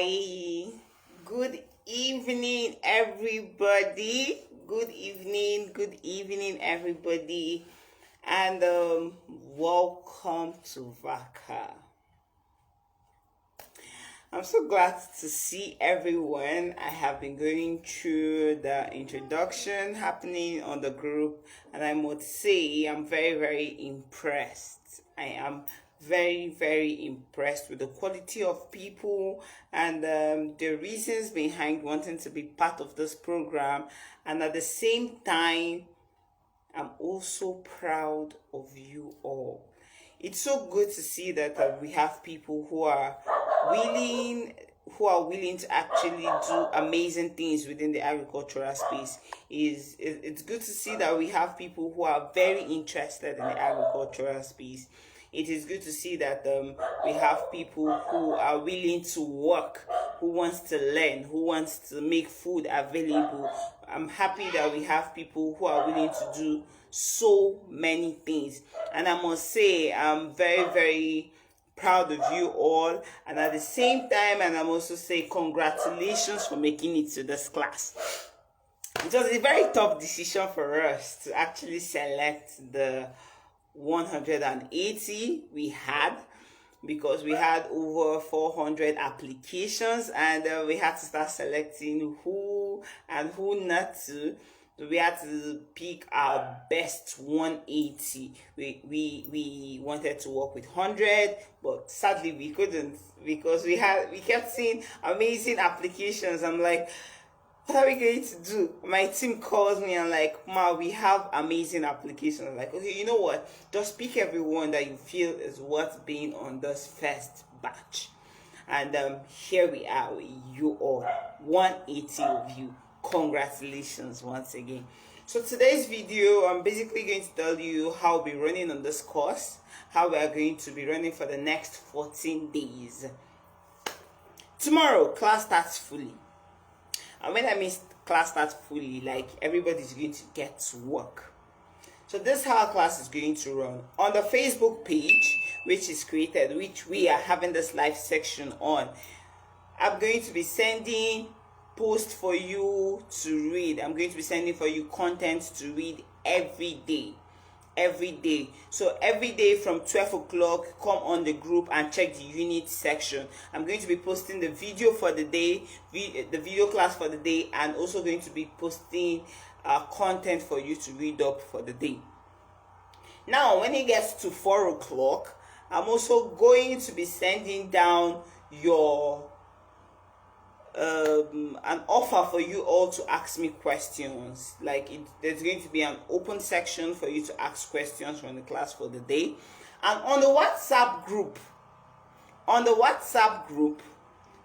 Hi, good evening, everybody. Good evening, everybody, and welcome to VACA. I'm so glad to see everyone. I have been going through the introduction happening on the group, and I must say I'm very, very impressed. I am very, very impressed with the quality of people and the reasons behind wanting to be part of this program, and at the same time, I'm also proud of you all. It's so good to see that we have people willing who are willing to actually do amazing things within the agricultural space. It's good to see that we have people who are very interested in the agricultural space. It is good to see that we have people who are willing to work, who wants to learn, who wants to make food available. I'm happy that we have people who are willing to do so many things. And I must say, I'm very, very proud of you all. And at the same time, and I'm also say congratulations for making it to this class. It was a very tough decision for us to actually select the 180 we had, because we had over 400 applications, and we had to start selecting who and who not to. So we had to pick our best 180. We wanted to work with 100, but sadly we couldn't, because we kept seeing amazing applications. I'm like, what are we going to do? My team calls me and like, Ma, we have amazing applications. I'm like, okay, you know what? Just pick everyone that you feel is worth being on this first batch. And here we are with you all, 180 of you. Congratulations once again. So today's video, I'm basically going to tell you how I'll be running on this course, how we are going to be running for the next 14 days. Tomorrow, class starts fully. And when I mean class starts fully, like everybody's going to get to work. So this is how our class is going to run. On the Facebook page, which is created, which we are having this live section on, I'm going to be sending posts for you to read. I'm going to be sending for you content to read every day. So every day from 12 o'clock, come on the group and check the unit section. I'm going to be posting the video for the day, the video class for the day, and also going to be posting content for you to read up for the day. Now, when it gets to 4 o'clock, I'm also going to be sending down your an offer for you all to ask me questions. There's going to be an open section for you to ask questions from the class for the day. And on the WhatsApp group,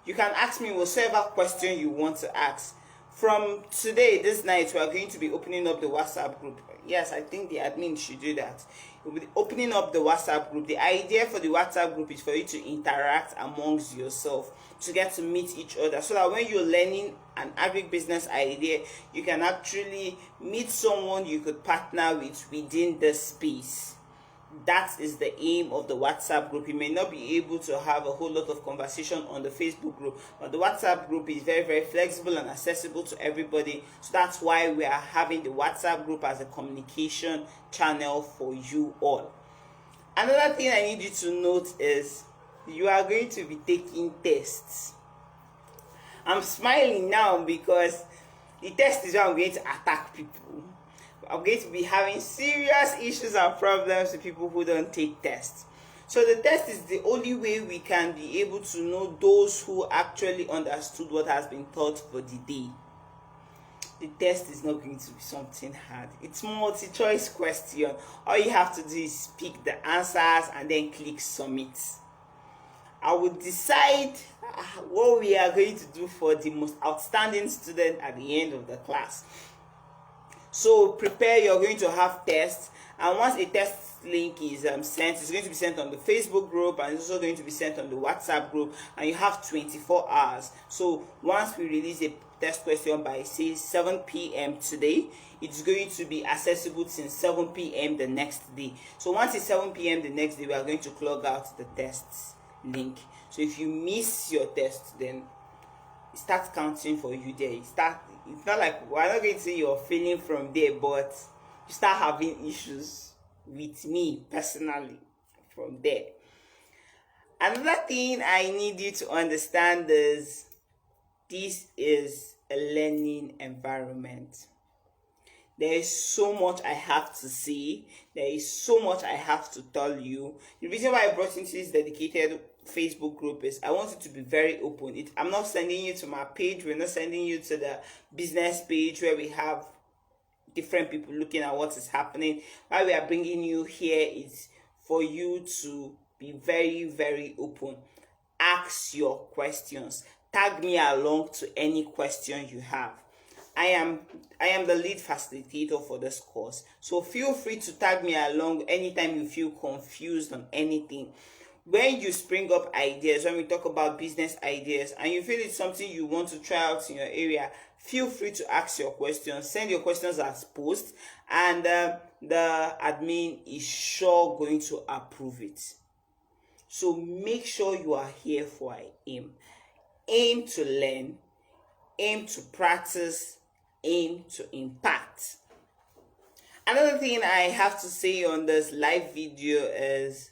you can ask me whatever question you want to ask. From today, this night, we are going to be opening up the WhatsApp group. Yes, I think the admin should do that. We'll be opening up the WhatsApp group. The idea for the WhatsApp group is for you to interact amongst yourself, to get to meet each other, so that when you're learning an agribusiness idea, you can actually meet someone you could partner with within the space. That is the aim of the WhatsApp group. You may not be able to have a whole lot of conversation on the Facebook group, but the WhatsApp group is very, very flexible and accessible to everybody. So that's why we are having the WhatsApp group as a communication channel for you all. Another thing I need you to note is you are going to be taking tests. I'm smiling now because the test is where I'm going to attack people. I'm going to be having serious issues and problems with people who don't take tests. So the test is the only way we can be able to know those who actually understood what has been taught for the day. The test is not going to be something hard. It's multi-choice question. All you have to do is pick the answers and then click submit. I will decide what we are going to do for the most outstanding student at the end of the class. So prepare, you're going to have tests, and once a test link is sent, it's going to be sent on the Facebook group, and it's also going to be sent on the WhatsApp group, and you have 24 hours. So once we release a test question by say 7 p.m. today, it's going to be accessible since 7 p.m. the next day. So once it's 7 p.m. the next day, we are going to clog out the tests link. So if you miss your test, then it starts counting for you there. It's not like we're not going to say you're failing from there, but you start having issues with me personally from there. Another thing I need you to understand is this is a learning environment. There is so much I have to say. There is so much I have to tell you. The reason why I brought into this dedicated Facebook group is I want it to be very open. I'm not sending you to my page. We're not sending you to the business page where we have different people looking at what is happening. Why we are bringing you here is for you to be very, very open. Ask your questions. Tag me along to any question you have. I am the lead facilitator for this course, so feel free to tag me along anytime you feel confused on anything. When you spring up ideas, when we talk about business ideas, and you feel it's something you want to try out in your area, feel free to ask your questions. Send your questions as post, and the admin is sure going to approve it. So make sure you are here for an aim. Aim to learn, aim to practice, aim to impact. Another thing I have to say on this live video is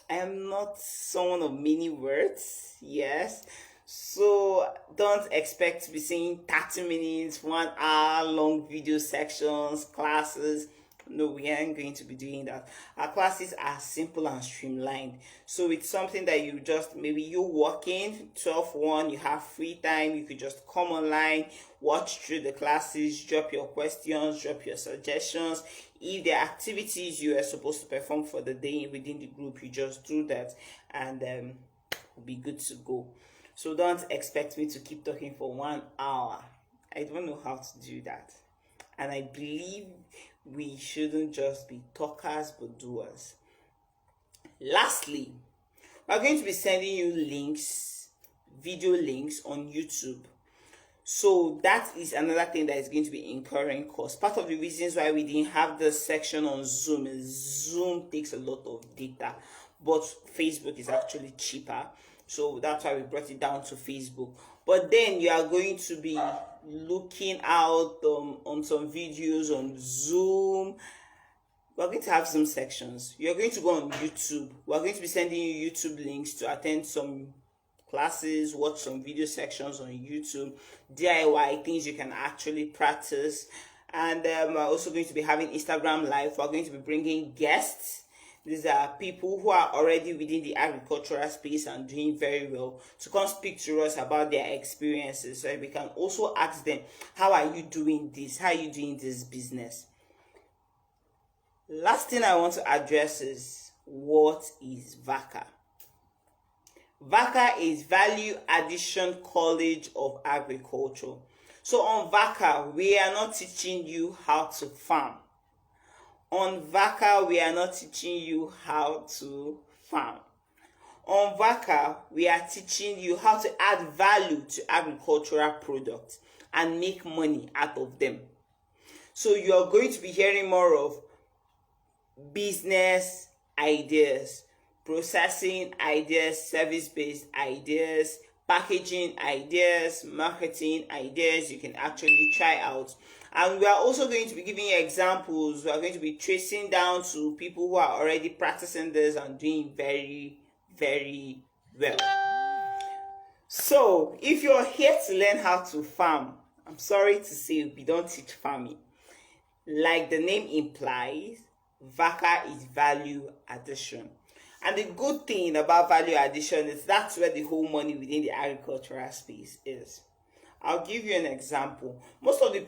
I am not someone of many words, yes. So don't expect to be seeing 30 minutes, 1 hour long video sections, classes. No, we aren't going to be doing that. Our classes are simple and streamlined. So it's something that you just, maybe you're working 12-1, you have free time, you could just come online, watch through the classes, drop your questions, drop your suggestions. If there are activities you are supposed to perform for the day within the group, you just do that, and we'll be good to go. So don't expect me to keep talking for 1 hour. I don't know how to do that. And I believe we shouldn't just be talkers but doers. Lastly, we're going to be sending you links, video links on YouTube. So that is another thing that is going to be incurring cost. Part of the reasons why we didn't have this section on Zoom is Zoom takes a lot of data, but Facebook is actually cheaper. So that's why we brought it down to Facebook. But then you are going to be looking out on some videos on Zoom. We're going to have some sections. You're going to go on YouTube. We're going to be sending you YouTube links to attend some classes, watch some video sections on YouTube, DIY things you can actually practice. And we're also going to be having Instagram Live. We're going to be bringing guests. These are people who are already within the agricultural space and doing very well to come speak to us about their experiences, so we can also ask them, how are you doing this? How are you doing this business? Last thing I want to address is, what is VACA? VACA is Value Addition College of Agriculture. So on VACA, we are not teaching you how to farm. On VACA, we are not teaching you how to farm. On VACA, we are teaching you how to add value to agricultural products and make money out of them. So you are going to be hearing more of business ideas, processing ideas, service-based ideas, packaging ideas, marketing ideas you can actually try out. And we are also going to be giving you examples. We are going to be tracing down to people who are already practicing this and doing very, very well. So if you're here to learn how to farm, I'm sorry to say we don't teach farming. Like the name implies, VACA is value addition. And the good thing about value addition is that's where the whole money within the agricultural space is. I'll give you an example. Most of the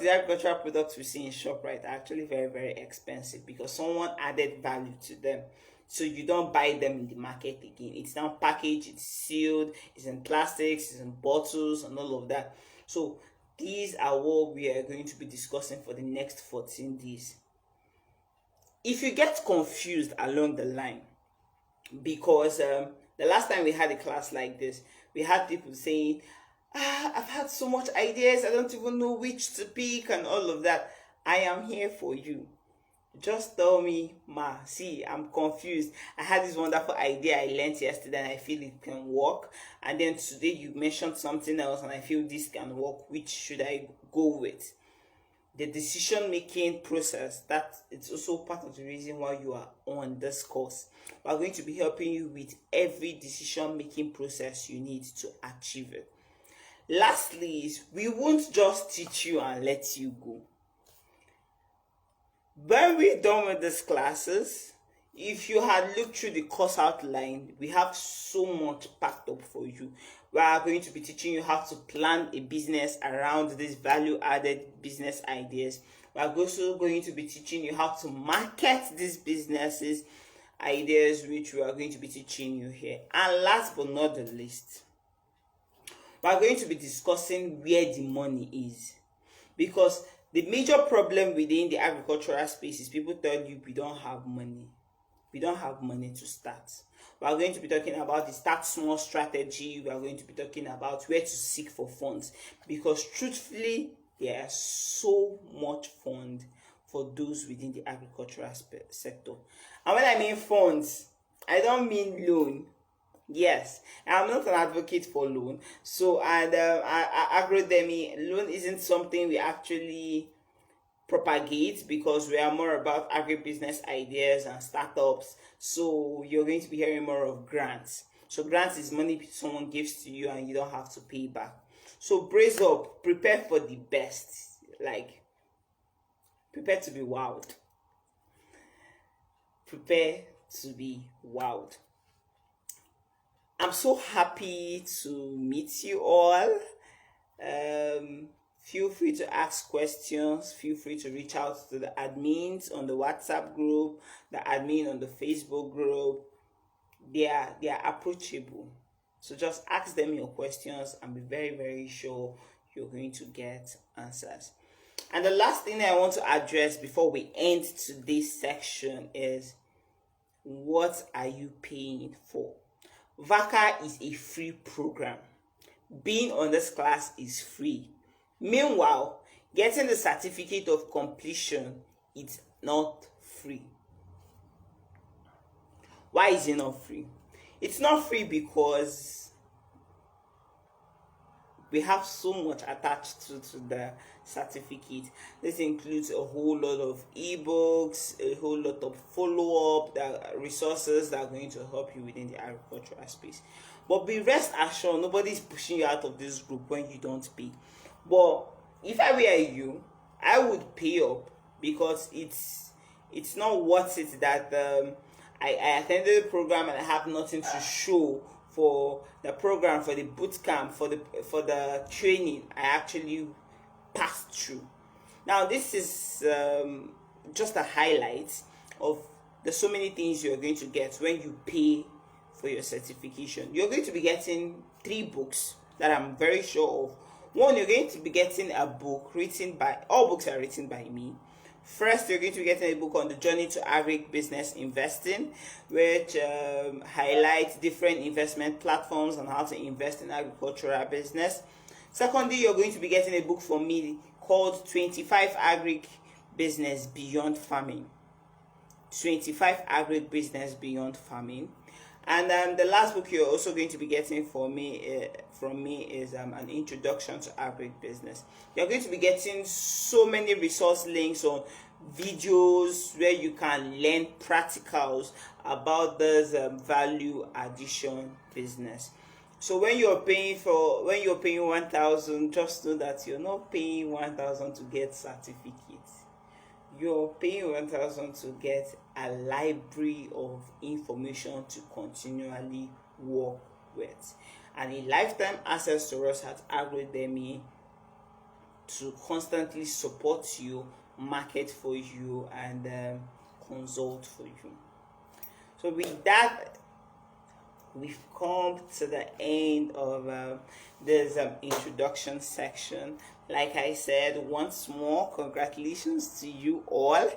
agricultural products we see in ShopRite are actually very, very expensive because someone added value to them. So you don't buy them in the market again. It's now packaged, it's sealed, it's in plastics, it's in bottles and all of that. So these are what we are going to be discussing for the next 14 days. If you get confused along the line, because the last time we had a class like this, we had people saying, I've had so much ideas, I don't even know which to pick and all of that. I am here for you. Just tell me, ma, see, I'm confused. I had this wonderful idea I learned yesterday and I feel it can work. And then today you mentioned something else and I feel this can work. Which should I go with? The decision making process, that it's also part of the reason why you are on this course. We're going to be helping you with every decision making process you need to achieve it. Lastly, is we won't just teach you and let you go. When we're done with these classes, if you had looked through the course outline, we have so much packed up for you. We are going to be teaching you how to plan a business around these value added business ideas. We are also going to be teaching you how to market these businesses ideas, which we are going to be teaching you here. And last but not the least, we are going to be discussing where the money is, because the major problem within the agricultural space is people tell you we don't have money. We don't have money to start. We are going to be talking about the start small strategy. We are going to be talking about where to seek for funds, because truthfully, there are so much fund for those within the agricultural sector. And when I mean funds, I don't mean loan. Yes, I'm not an advocate for loan. So, and Agrodemy loan isn't something we actually propagate, because we are more about agribusiness ideas and startups. So you're going to be hearing more of grants. So grants is money someone gives to you and you don't have to pay back. So brace up, prepare for the best. Like, prepare to be wowed. Prepare to be wowed. I'm so happy to meet you all. Feel free to ask questions. Feel free to reach out to the admins on the WhatsApp group, the admin on the Facebook group. They are approachable. So just ask them your questions and be very, very sure you're going to get answers. And the last thing I want to address before we end today's section is, what are you paying for? VACA is a free program. Being on this class is free. Meanwhile, getting the certificate of completion is not free. Why is it not free? It's not free because we have so much attached to the certificate. This includes a whole lot of ebooks, a whole lot of follow-up resources that are going to help you within the agricultural space. But be rest assured, nobody's pushing you out of this group when you don't pay. But if I were you, I would pay up, because it's not worth it that I attended the program and I have nothing to show for the program, for the boot camp, for the training I actually passed through. Now this is just a highlight of the so many things you're going to get when you pay for your certification. You're going to be getting 3 books that I'm very sure of. One, you're going to be getting a book written by, all books are written by me. First, you're going to be getting a book on the journey to agribusiness investing, which highlights different investment platforms and how to invest in agricultural business. Secondly, you're going to be getting a book from me called 25 Agric Business Beyond Farming. 25 Agric Business Beyond Farming. And the last book you're also going to be getting from me is an introduction to agribusiness. You're going to be getting so many resource links on videos where you can learn practicals about this value addition business. So when you're paying 1,000, just know that you're not paying 1,000 to get certificates. You're paying 1,000 to get a library of information to continually work with, and a lifetime access to us at Agrodemy to constantly support you, market for you, and consult for you. So with that, we've come to the end of this introduction section. Like I said, once more, congratulations to you all.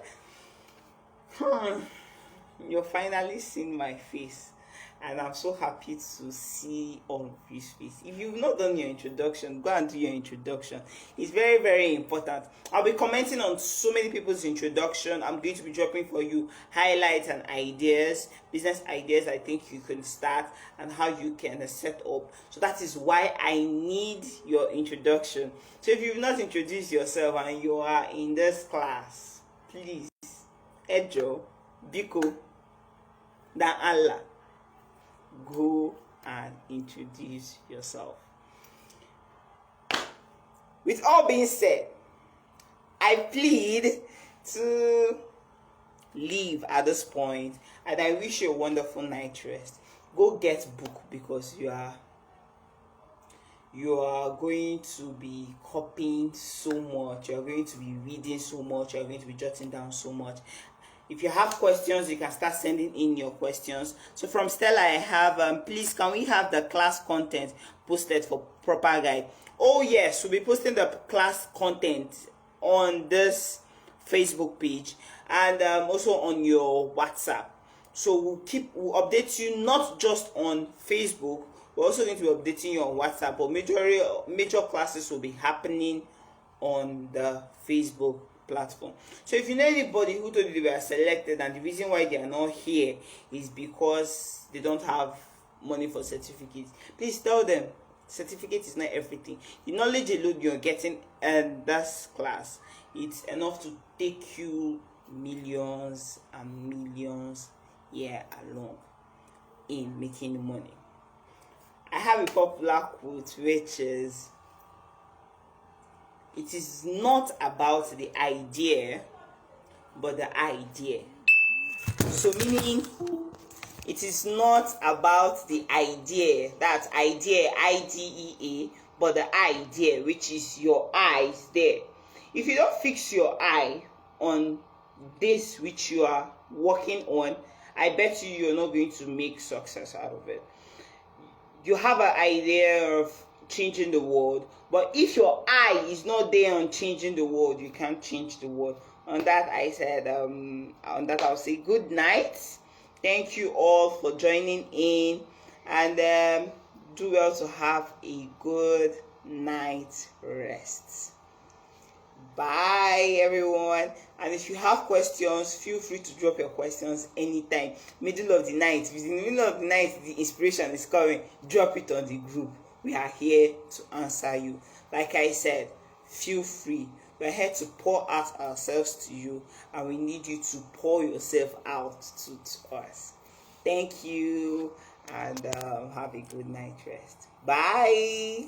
You're finally seeing my face, and I'm so happy to see all of you face. If you've not done your introduction, go and do your introduction. It's very, very important. I'll be commenting on so many people's introduction. I'm going to be dropping for you highlights and ideas, business ideas I think you can start, and how you can set up. So that is why I need your introduction. So if you've not introduced yourself and you are in this class, please, Ejo, Biko, Dan Allah, go and introduce yourself. With all being said, I plead to leave at this point, and I wish you a wonderful night rest. Go get book, because you are going to be copying so much, you are going to be reading so much, you are going to be jotting down so much. If you have questions, you can start sending in your questions. So from Stella, I have, please, can we have the class content posted for proper guide? Oh yes, we'll be posting the class content on this Facebook page, and also on your WhatsApp. So we'll update you not just on Facebook. We're also going to be updating you on WhatsApp, but major classes will be happening on the Facebook platform. So if you know anybody who told you they were selected and the reason why they are not here is because they don't have money for certificates, please tell them certificate is not everything. The knowledge alone you're getting in this class, it's enough to take you millions and millions year along in making money. I have a popular quote which is, it is not about the idea, but the idea. So meaning, it is not about the idea, that idea, IDEA, but the idea, which is your eyes there. If you don't fix your eye on this which you are working on, I bet you're not going to make success out of it. You have an idea of changing the world, but if your eye is not there on changing the world, you can't change the world. On that I'll say good night. Thank you all for joining in, and do well to have a good night rest. Bye everyone. And if you have questions, feel free to drop your questions anytime. Middle of the night, if in the middle of the night the inspiration is coming, drop it on the group. We are here to answer you. Like I said, feel free. We're here to pour out ourselves to you, and we need you to pour yourself out to us. Thank you, and have a good night rest. Bye.